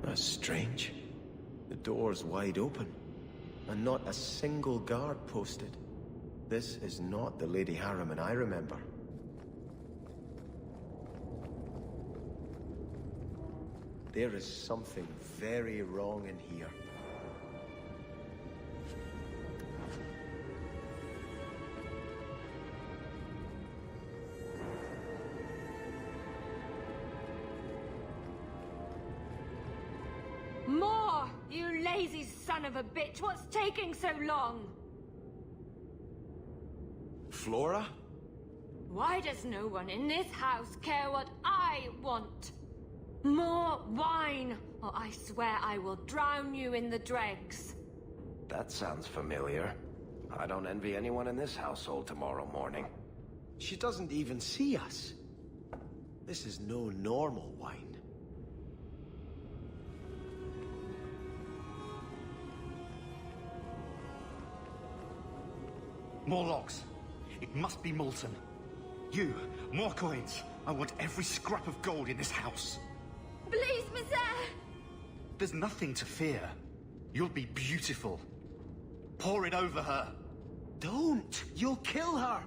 That's strange. The door's wide open, and not a single guard posted. This is not the Lady Harriman I remember. There is something very wrong in here. More! You lazy son of a bitch! What's taking so long? Flora? Why does no one in this house care what I want? More wine, or I swear I will drown you in the dregs. That sounds familiar. I don't envy anyone in this household tomorrow morning. She doesn't even see us. This is no normal wine. More logs. It must be molten. You, more coins. I want every scrap of gold in this house. Please, monsieur! There's nothing to fear. You'll be beautiful. Pour it over her. Don't! You'll kill her!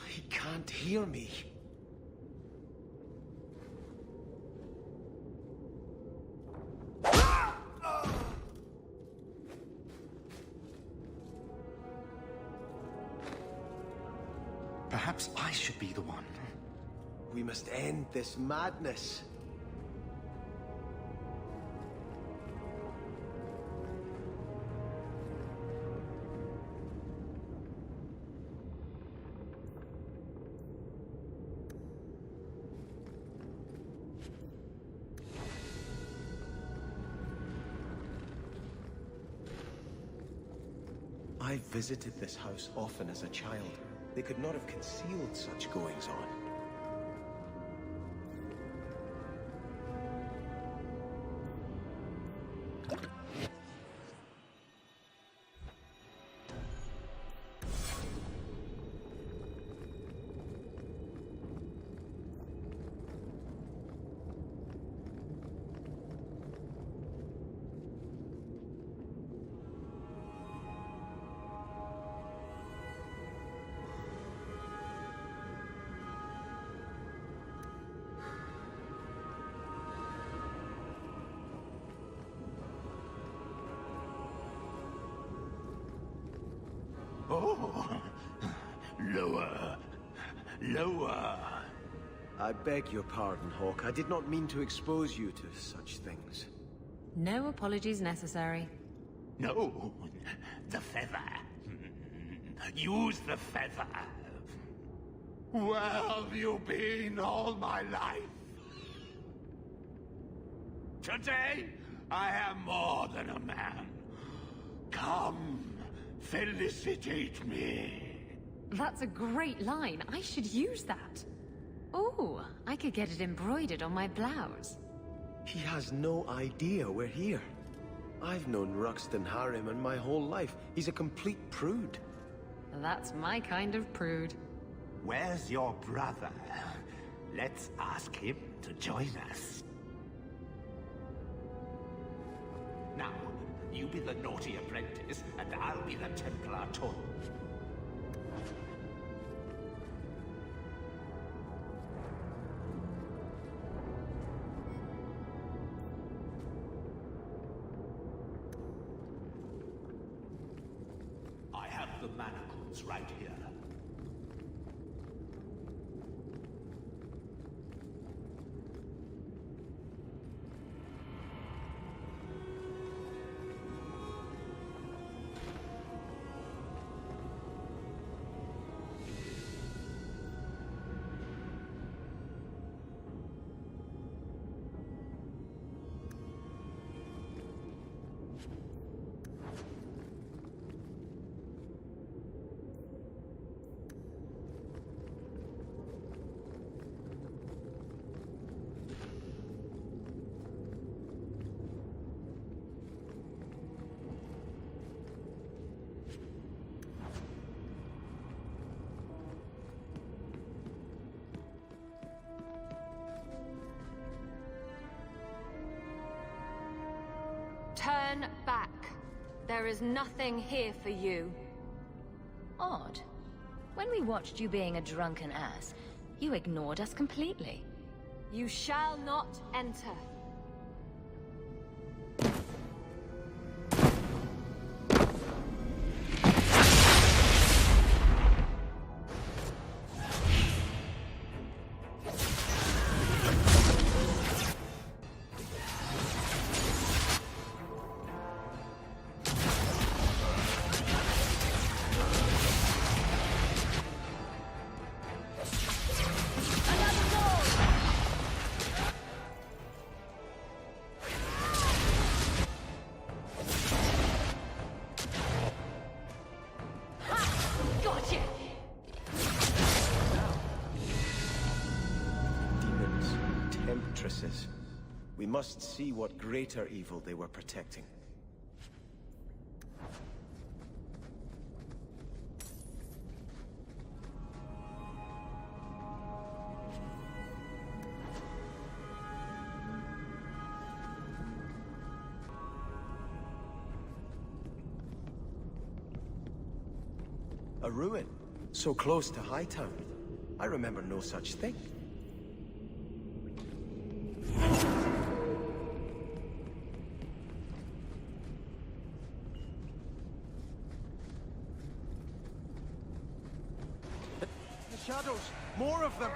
He can't hear me. Perhaps I should be the one. We must end this madness. I visited this house often as a child. They could not have concealed such goings-on. Oh, lower, lower. I beg your pardon, Hawk. I did not mean to expose you to such things. No apologies necessary. No, the feather. Use the feather. Where have you been all my life? Today, I am more than a man. Come, felicitate me. That's a great line. I should use that. Oh, I could get it embroidered on my blouse. He has no idea we're here. I've known Ruxton Harriman my whole life. He's a complete prude. That's my kind of prude. Where's your brother? Let's ask him to join us. Now, you be the naughty apprentice, and I'll be the Templar Toll. I have the manacles right here. Turn back. There is nothing here for you. Odd. When we watched you being a drunken ass, you ignored us completely. You shall not enter. Temptresses. We must see what greater evil they were protecting. A ruin, so close to Hightown. I remember no such thing. Shadows! More of them!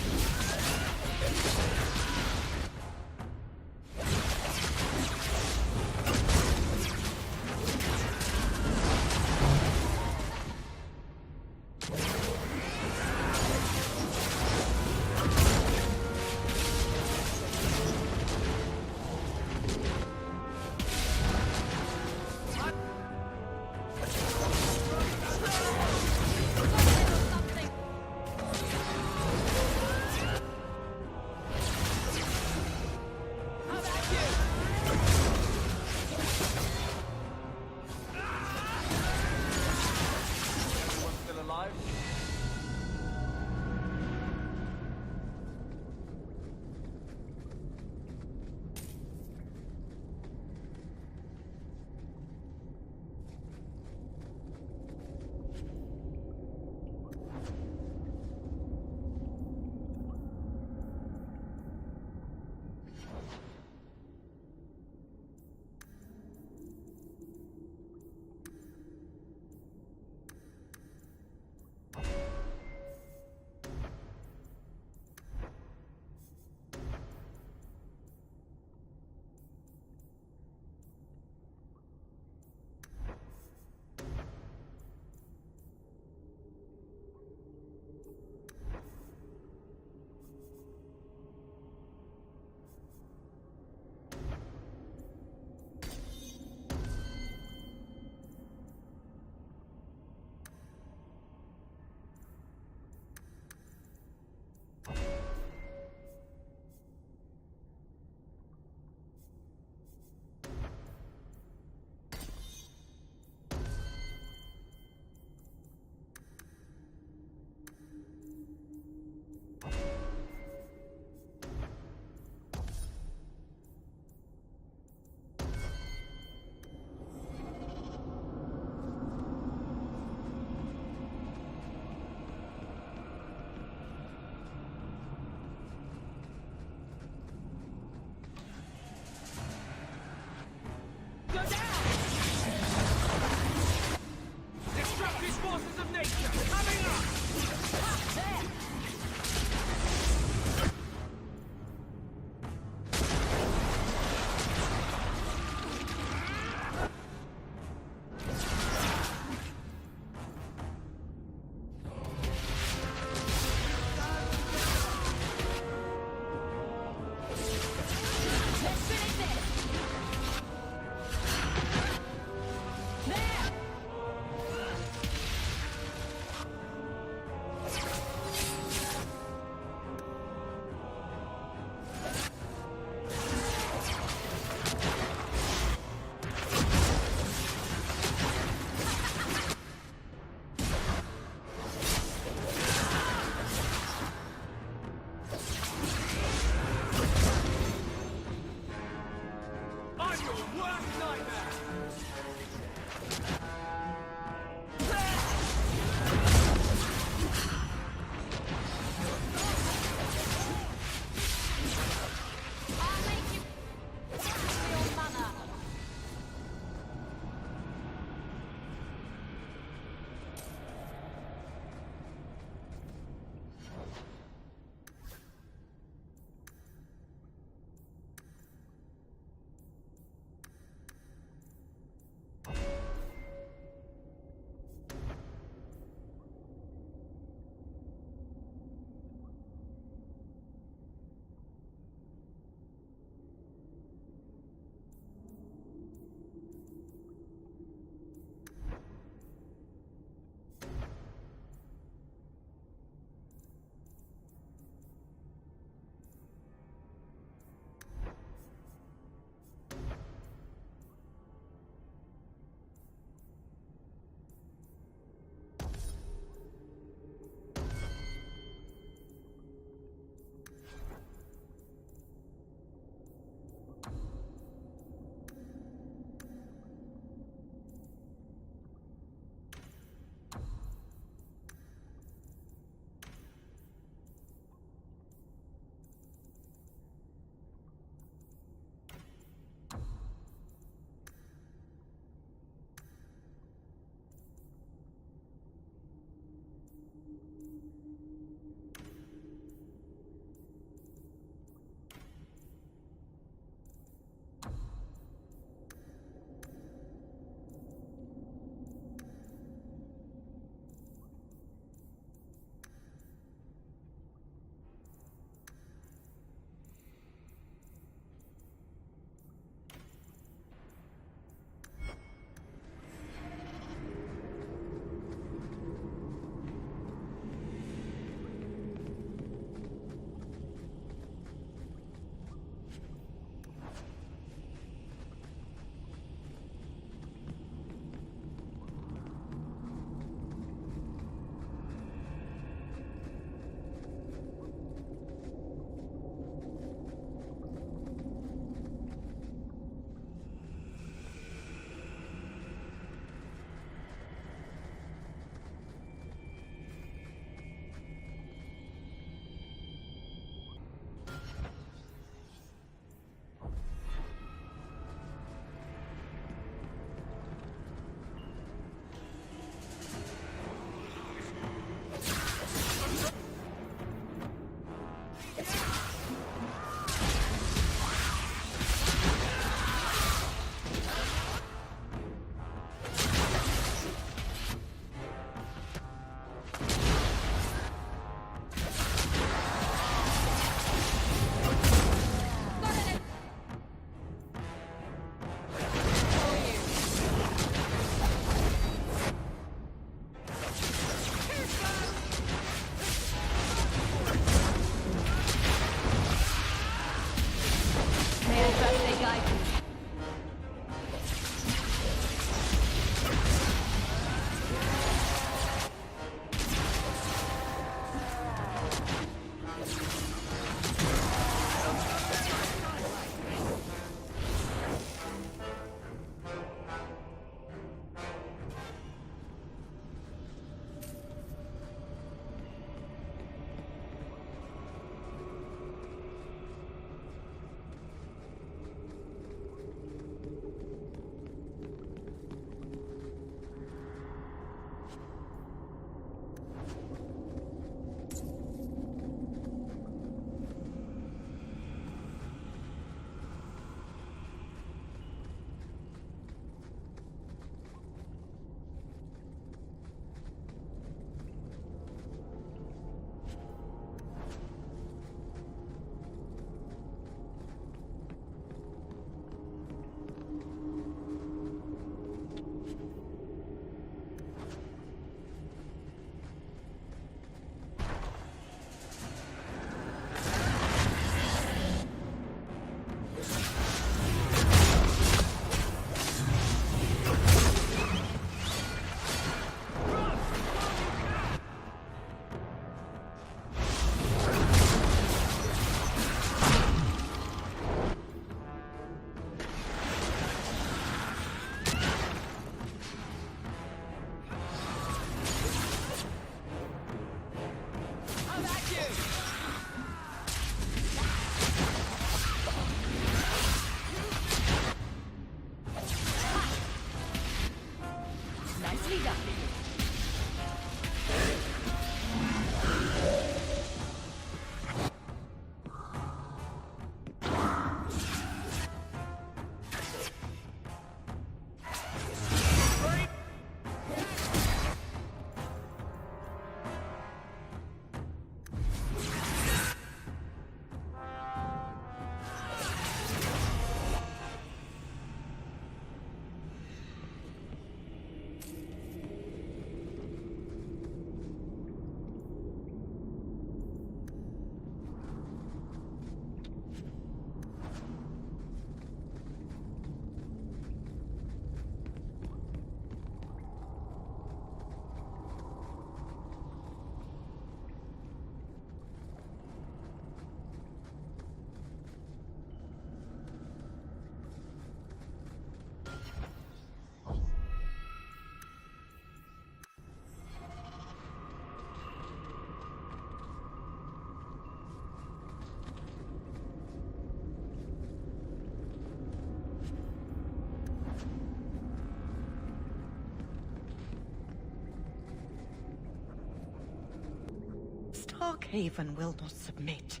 Starkhaven will not submit.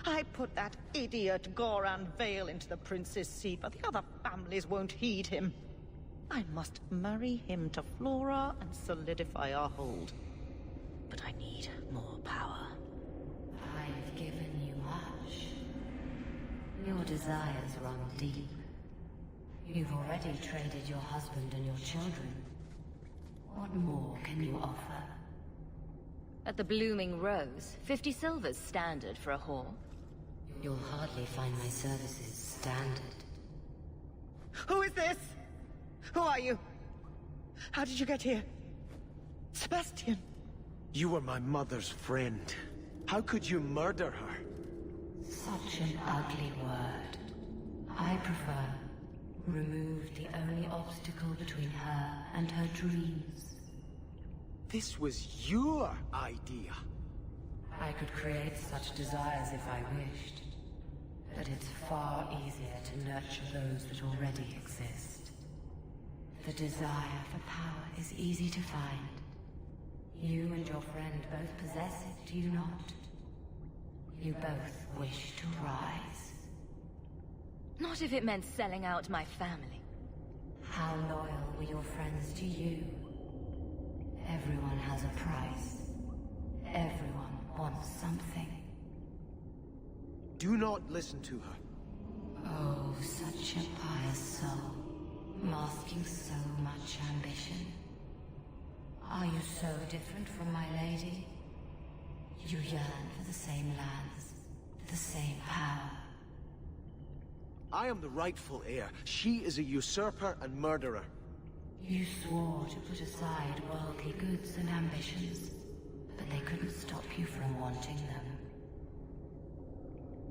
I put that idiot Goran Vale into the prince's seat, but the other families won't heed him. I must marry him to Flora and solidify our hold. But I need more power. I've given you much. Your desires run deep. You've already traded your husband and your children. What more can you offer? At the Blooming Rose, 50 silver's standard for a whore. You'll hardly find my services standard. Who is this? Who are you? How did you get here? Sebastian! You were my mother's friend. How could you murder her? Such an ugly word. I prefer remove the only obstacle between her and her dreams. This was your idea. I could create such desires if I wished. But it's far easier to nurture those that already exist. The desire for power is easy to find. You and your friend both possess it, do you not? You both wish to rise. Not if it meant selling out my family. How loyal were your friends to you? Everyone has a price. Everyone wants something. Do not listen to her. Oh, such a pious soul, masking so much ambition. Are you so different from my lady? You yearn for the same lands, the same power. I am the rightful heir. She is a usurper and murderer. You swore to put aside worldly goods and ambitions, but they couldn't stop you from wanting them.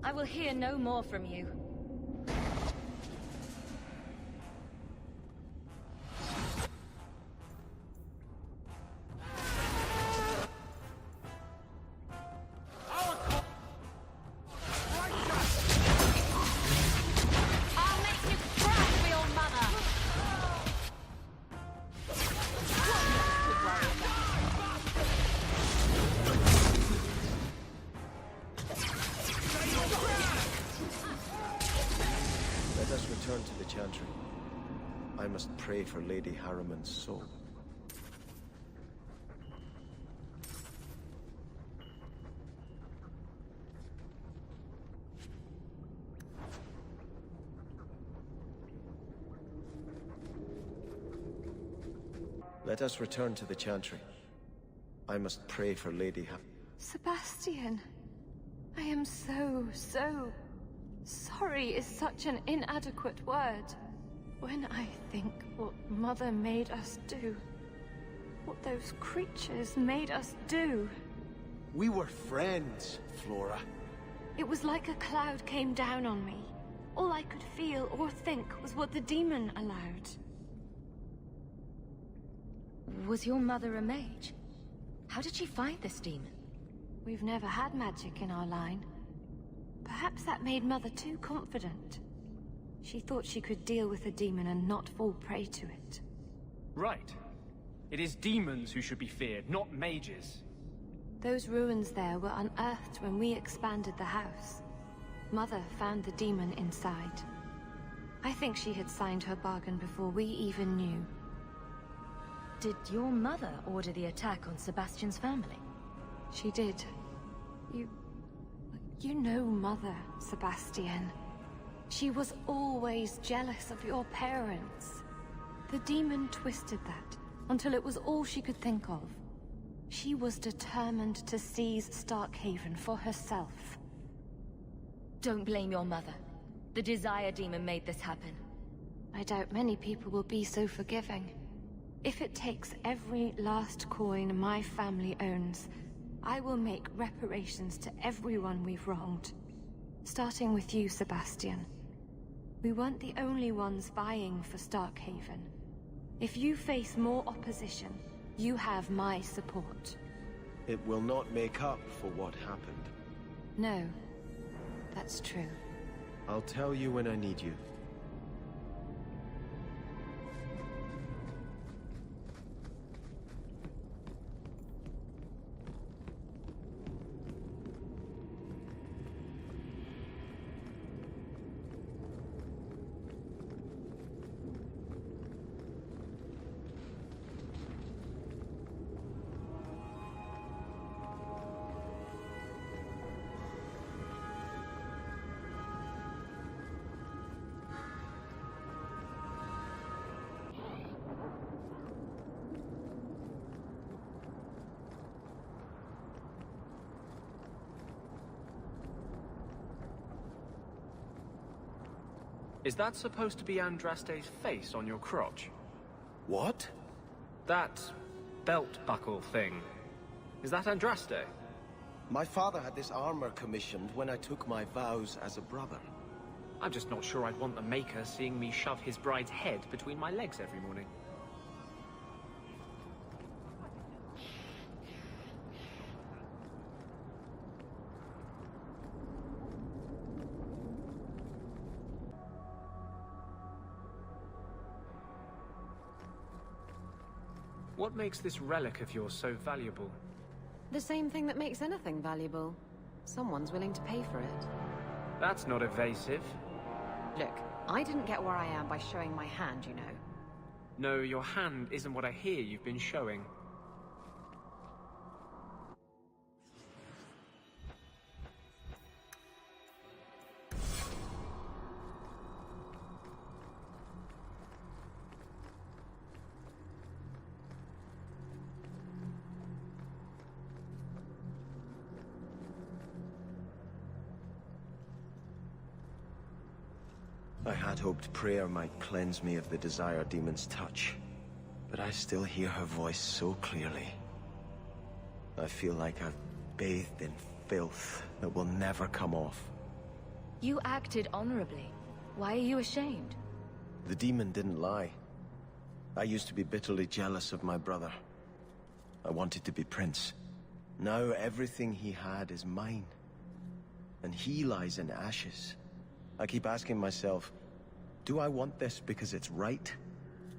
I will hear no more from you. Return to the Chantry. I must pray for Lady Harriman's soul. Let us return to the Chantry. I must pray for Lady Sebastian, I am so sorry is such an inadequate word. When I think what Mother made us do, what those creatures made us do. We were friends, Flora. It was like a cloud came down on me. All I could feel or think was what the demon allowed. Was your mother a mage? How did she find this demon? We've never had magic in our line. Perhaps that made Mother too confident. She thought she could deal with the demon and not fall prey to it. Right. It is demons who should be feared, not mages. Those ruins there were unearthed when we expanded the house. Mother found the demon inside. I think she had signed her bargain before we even knew. Did your mother order the attack on Sebastian's family? She did. You know Mother, Sebastian. She was always jealous of your parents. The demon twisted that until it was all she could think of. She was determined to seize Starkhaven for herself. Don't blame your mother. The Desire Demon made this happen. I doubt many people will be so forgiving. If it takes every last coin my family owns, I will make reparations to everyone we've wronged. Starting with you, Sebastian. We weren't the only ones vying for Starkhaven. If you face more opposition, you have my support. It will not make up for what happened. No, that's true. I'll tell you when I need you. Is that supposed to be Andraste's face on your crotch? What? That belt buckle thing. Is that Andraste? My father had this armor commissioned when I took my vows as a brother. I'm just not sure I'd want the Maker seeing me shove his bride's head between my legs every morning. What makes this relic of yours so valuable? The same thing that makes anything valuable. Someone's willing to pay for it. That's not evasive. Look, I didn't get where I am by showing my hand, you know. No, your hand isn't what I hear you've been showing. I had hoped prayer might cleanse me of the Desire Demon's touch, but I still hear her voice so clearly. I feel like I've bathed in filth that will never come off. You acted honorably. Why are you ashamed? The demon didn't lie. I used to be bitterly jealous of my brother. I wanted to be Prince. Now everything he had is mine. And he lies in ashes. I keep asking myself, do I want this because it's right?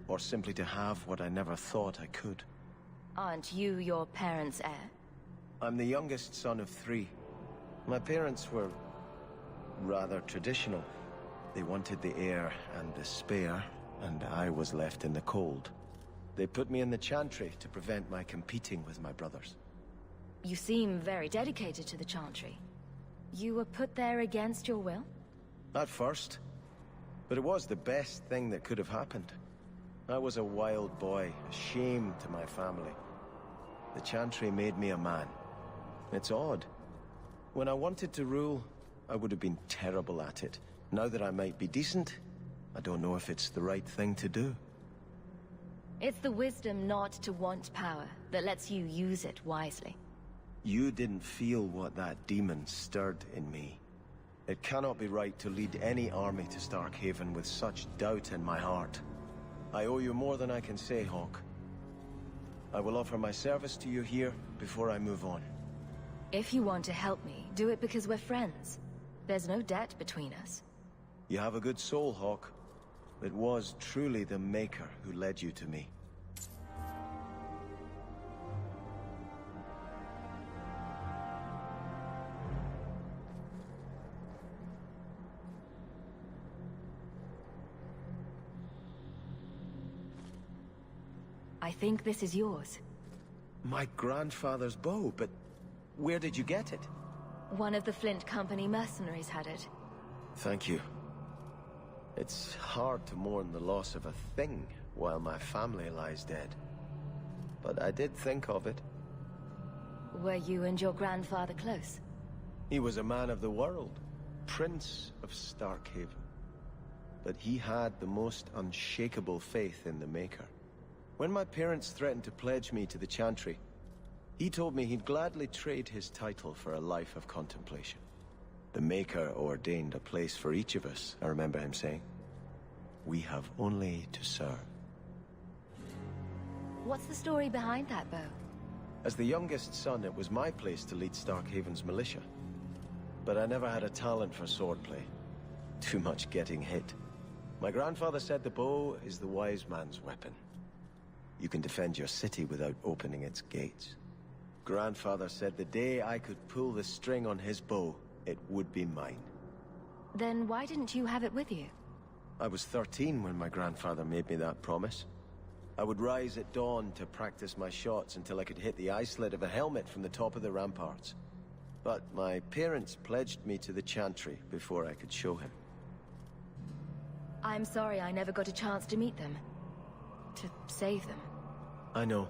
Or simply to have what I never thought I could? Aren't you your parents' heir? I'm the youngest son of 3. My parents were rather traditional. They wanted the heir and the spare, and I was left in the cold. They put me in the Chantry to prevent my competing with my brothers. You seem very dedicated to the Chantry. You were put there against your will? At first. But it was the best thing that could have happened. I was a wild boy, a shame to my family. The Chantry made me a man. It's odd. When I wanted to rule, I would have been terrible at it. Now that I might be decent, I don't know if it's the right thing to do. It's the wisdom not to want power that lets you use it wisely. You didn't feel what that demon stirred in me. It cannot be right to lead any army to Starkhaven with such doubt in my heart. I owe you more than I can say, Hawke. I will offer my service to you here before I move on. If you want to help me, do it because we're friends. There's no debt between us. You have a good soul, Hawke. It was truly the Maker who led you to me. I think this is yours. My grandfather's bow, but where did you get it? One of the Flint Company mercenaries had it. Thank you. It's hard to mourn the loss of a thing while my family lies dead. But I did think of it. Were you and your grandfather close? He was a man of the world, Prince of Starkhaven. But he had the most unshakable faith in the Maker. When my parents threatened to pledge me to the Chantry, he told me he'd gladly trade his title for a life of contemplation. The Maker ordained a place for each of us, I remember him saying. We have only to serve. What's the story behind that bow? As the youngest son, it was my place to lead Starkhaven's militia. But I never had a talent for swordplay. Too much getting hit. My grandfather said the bow is the wise man's weapon. You can defend your city without opening its gates. Grandfather said the day I could pull the string on his bow, it would be mine. Then why didn't you have it with you? I was 13 when my grandfather made me that promise. I would rise at dawn to practice my shots until I could hit the eye slit of a helmet from the top of the ramparts. But my parents pledged me to the Chantry before I could show him. I'm sorry I never got a chance to meet them. To save them. I know.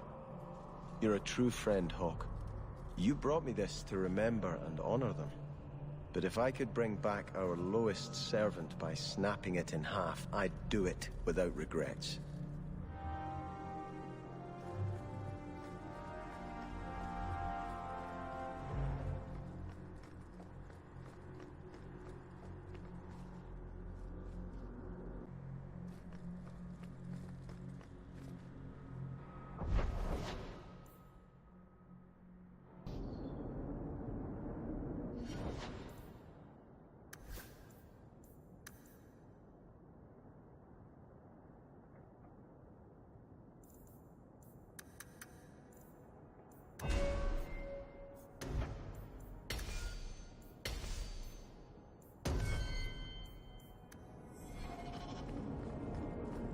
You're a true friend, Hawke. You brought me this to remember and honor them. But if I could bring back our lowest servant by snapping it in half, I'd do it without regrets.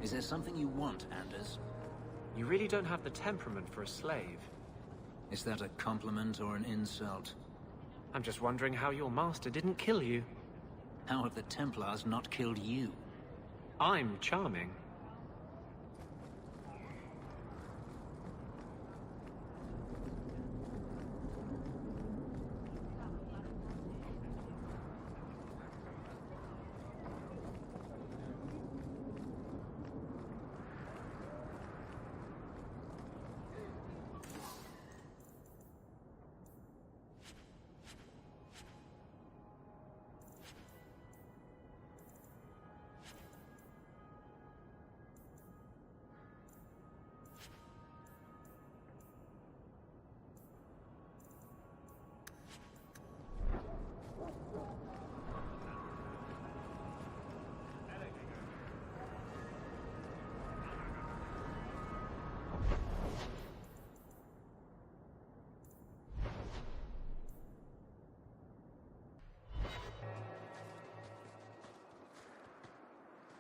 Is there something you want, Anders? You really don't have the temperament for a slave. Is that a compliment or an insult? I'm just wondering how your master didn't kill you. How have the Templars not killed you? I'm charming.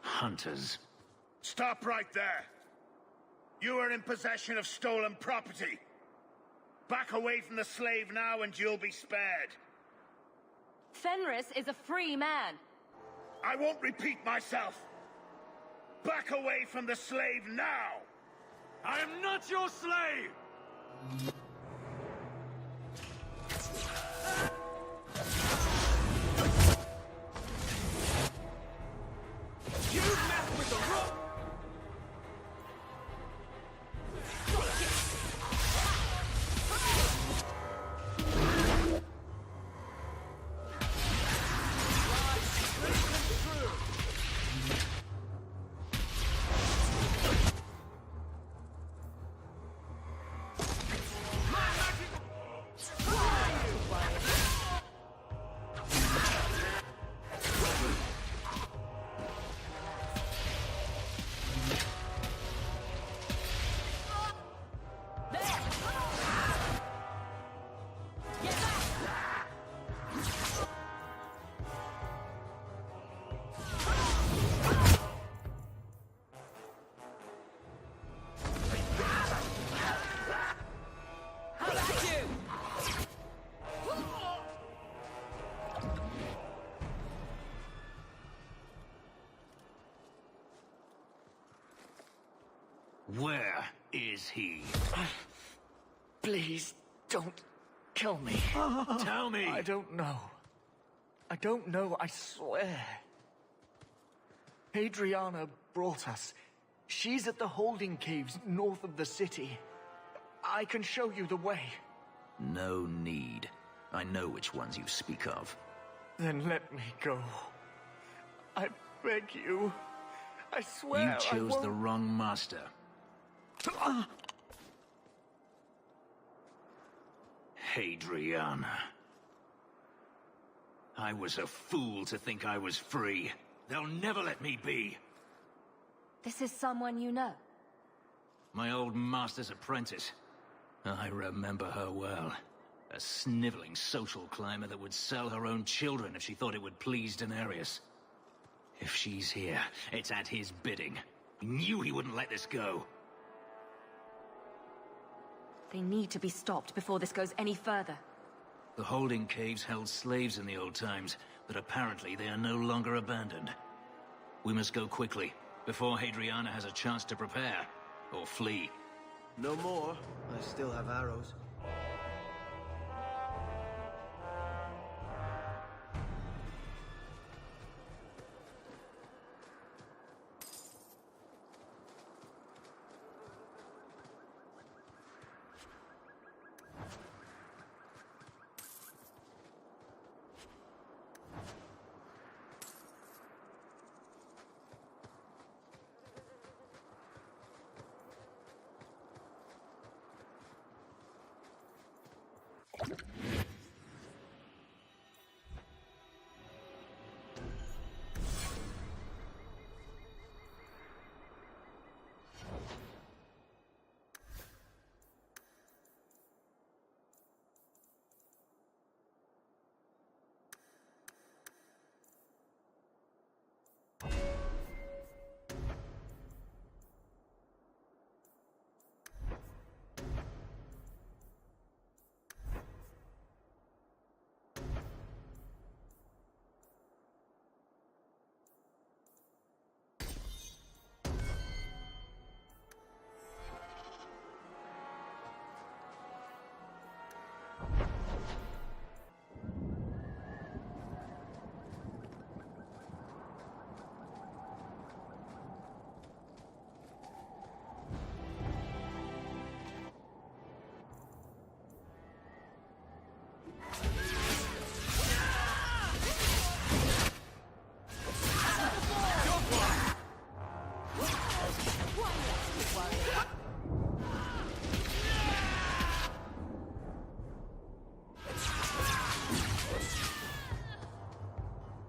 Hunters. Stop right there! You are in possession of stolen property. Back away from the slave now and you'll be spared. Fenris is a free man. I won't repeat myself. Back away from the slave now! I am not your slave! You mess with the rope! Where is he? Please, don't kill me. Tell me! I don't know. I don't know, I swear. Adriana brought us. She's at the holding caves north of the city. I can show you the way. No need. I know which ones you speak of. Then let me go. I beg you. I swear You chose the wrong master. Hadriana. I was a fool to think I was free. They'll never let me be. This is someone you know. My old master's apprentice. I remember her well. A sniveling social climber that would sell her own children if she thought it would please Daenerys. If she's here, it's at his bidding. He knew he wouldn't let this go. They need to be stopped before this goes any further. The holding caves held slaves in the old times, but apparently they are no longer abandoned. We must go quickly, before Hadriana has a chance to prepare, or flee. No more. I still have arrows.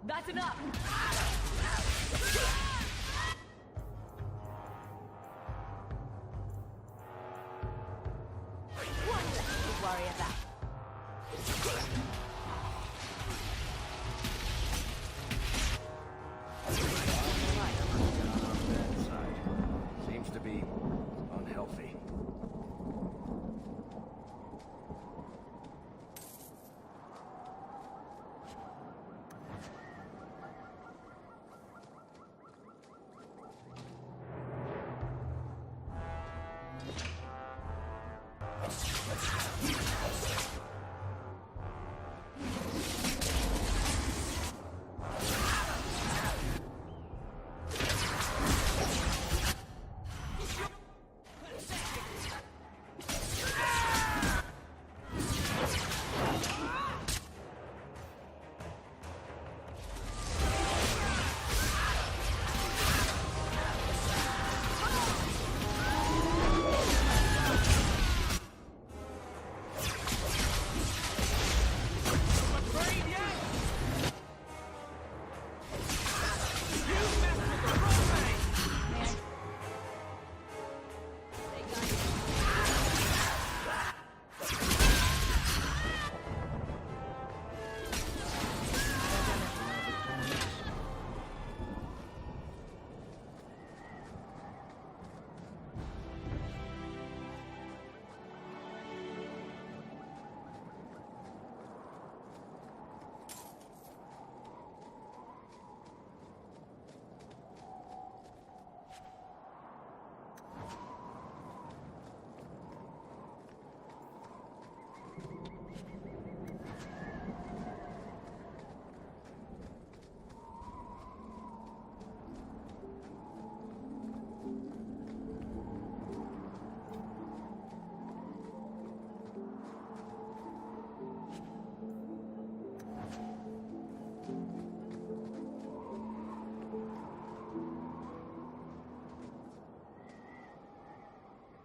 That's enough! One less to worry about. Seems to be unhealthy.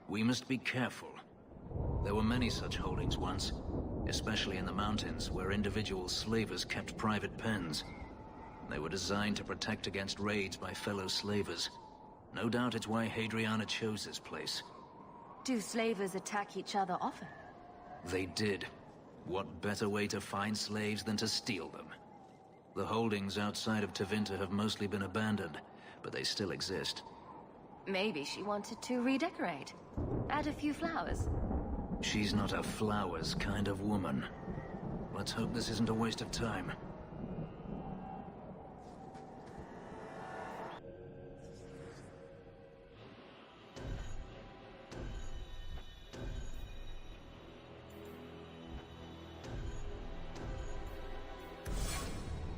We must be careful. There were many such holdings once, especially in the mountains, where individual slavers kept private pens. They were designed to protect against raids by fellow slavers. No doubt it's why Hadriana chose this place. Do slavers attack each other often? They did. What better way to find slaves than to steal them? The holdings outside of Tevinter have mostly been abandoned, but they still exist. Maybe she wanted to redecorate. Add a few flowers. She's not a flowers kind of woman. Let's hope this isn't a waste of time.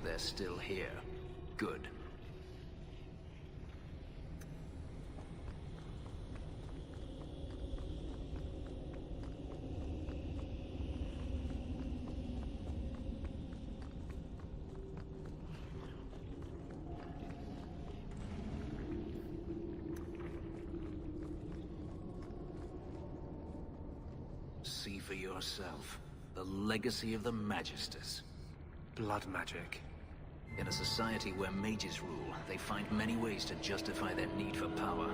They're still here. Good. See for yourself. The legacy of the Magisters. Blood magic. In a society where mages rule, they find many ways to justify their need for power.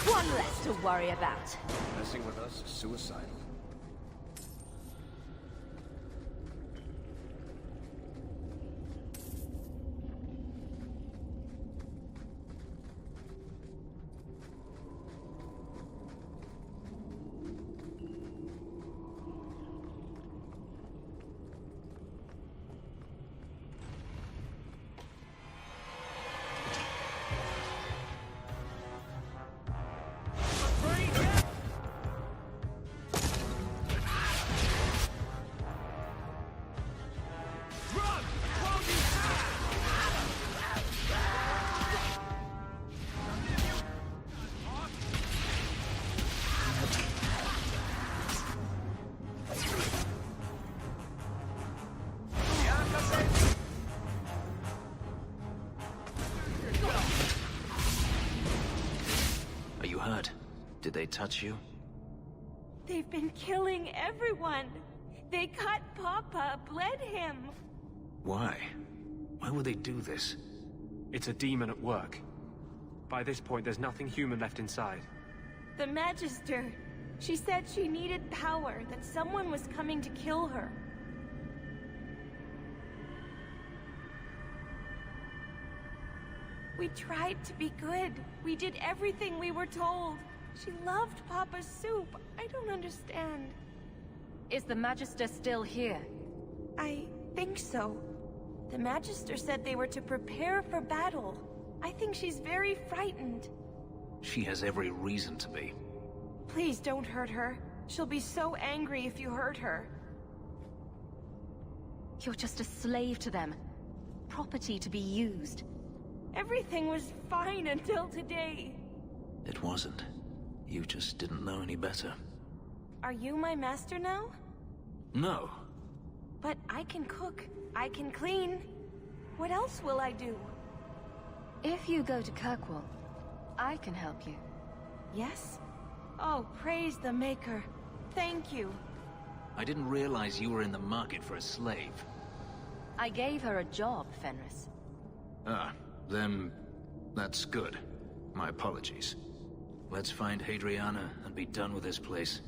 One less to worry about. Messing with us is suicidal. Did they touch you? They've been killing everyone. They cut Papa, bled him. Why? Why would they do this? It's a demon at work. By this point, there's nothing human left inside. The Magister. She said she needed power, that someone was coming to kill her. We tried to be good. We did everything we were told. She loved Papa's soup. I don't understand. Is the Magister still here? I think so. The Magister said they were to prepare for battle. I think she's very frightened. She has every reason to be. Please don't hurt her. She'll be so angry if you hurt her. You're just a slave to them. Property to be used. Everything was fine until today. It wasn't. You just didn't know any better. Are you my master now? No. But I can cook. I can clean. What else will I do? If you go to Kirkwall, I can help you. Yes? Oh, praise the Maker. Thank you. I didn't realize you were in the market for a slave. I gave her a job, Fenris. Ah, then that's good. My apologies. Let's find Hadriana and be done with this place.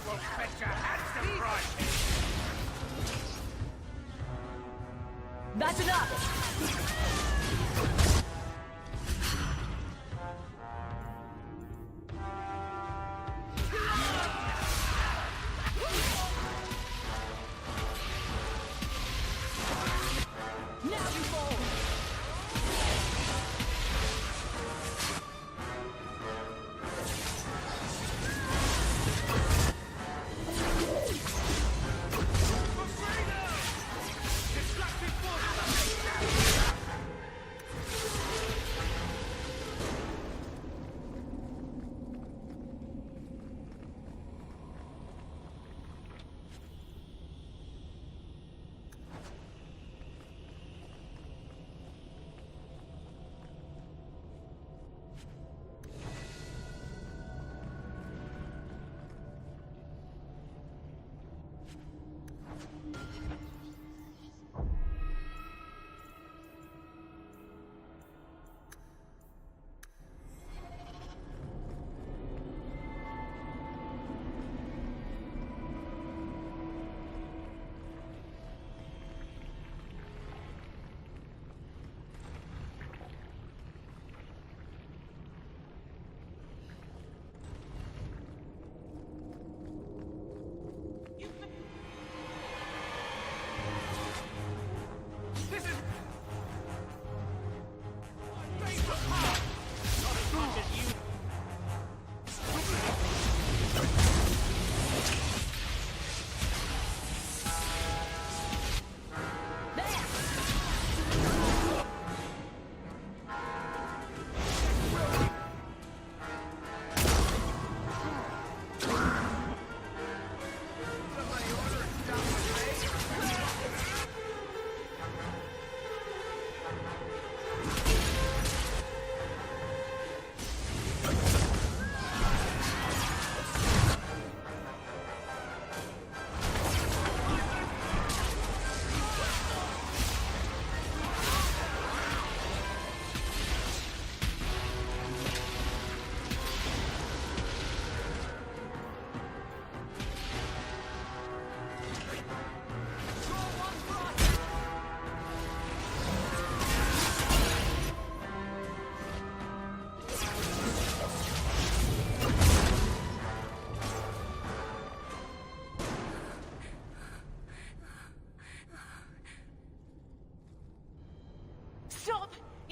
Will fetch a handsome price. That's enough!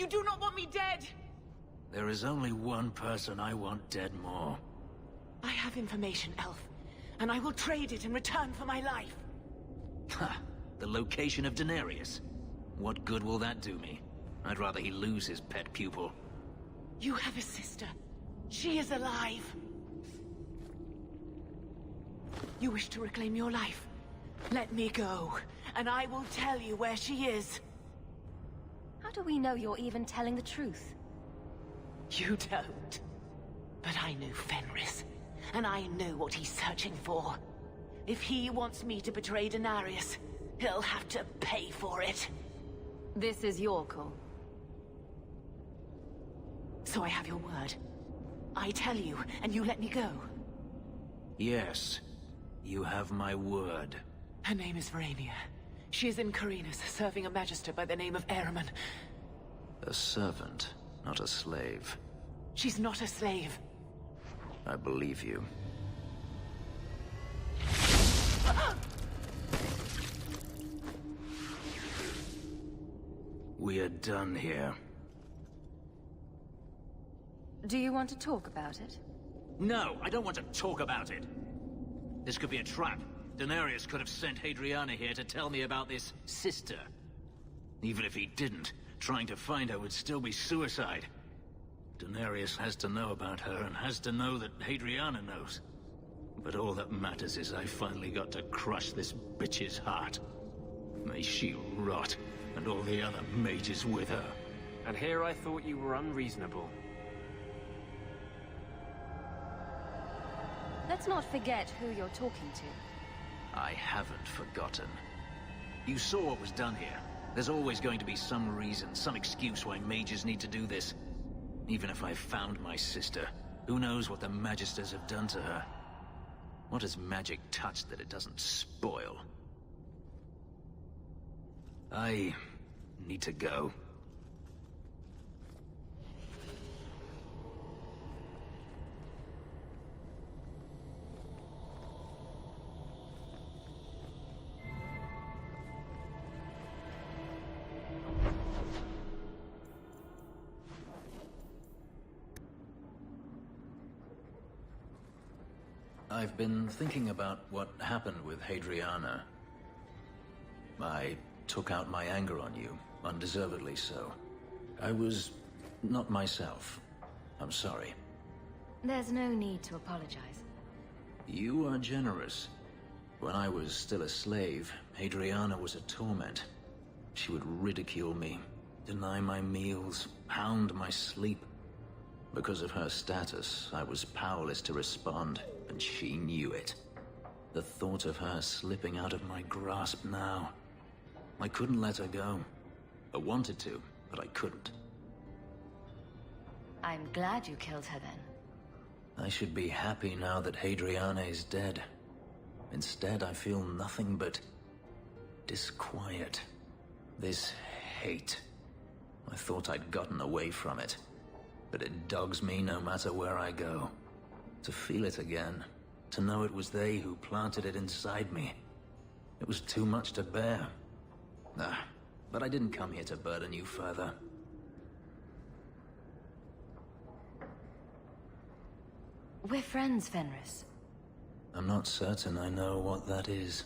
You do not want me dead! There is only one person I want dead more. I have information, Elf, and I will trade it in return for my life. Ha! The location of Denarius. What good will that do me? I'd rather he lose his pet pupil. You have a sister. She is alive. You wish to reclaim your life? Let me go, and I will tell you where she is. How do we know you're even telling the truth? You don't. But I knew Fenris, and I know what he's searching for. If he wants me to betray Denarius, he'll have to pay for it. This is your call. So I have your word. I tell you, and you let me go. Yes, you have my word. Her name is Verania. She is in Carinus, serving a magister by the name of Ahriman. A servant, not a slave. She's not a slave. I believe you. We are done here. Do you want to talk about it? No, I don't want to talk about it. This could be a trap. Denarius could have sent Hadriana here to tell me about this sister. Even if he didn't, trying to find her would still be suicide. Denarius has to know about her and has to know that Hadriana knows. But all that matters is I finally got to crush this bitch's heart. May she rot, and all the other mages with her. And here I thought you were unreasonable. Let's not forget who you're talking to. I haven't forgotten. You saw what was done here. There's always going to be some reason, some excuse why mages need to do this. Even if I found my sister, who knows what the Magisters have done to her? What has magic touched that it doesn't spoil? I need to go. I've been thinking about what happened with Hadriana. I took out my anger on you, undeservedly so. I was not myself. I'm sorry. There's no need to apologize. You are generous. When I was still a slave, Hadriana was a torment. She would ridicule me, deny my meals, hound my sleep. Because of her status, I was powerless to respond, and she knew it. The thought of her slipping out of my grasp now. I couldn't let her go. I wanted to, but I couldn't. I'm glad you killed her then. I should be happy now that Hadriana is dead. Instead, I feel nothing but disquiet. This hate. I thought I'd gotten away from it. But it dogs me no matter where I go. To feel it again. To know it was they who planted it inside me. It was too much to bear. But I didn't come here to burden you further. We're friends, Fenris. I'm not certain I know what that is.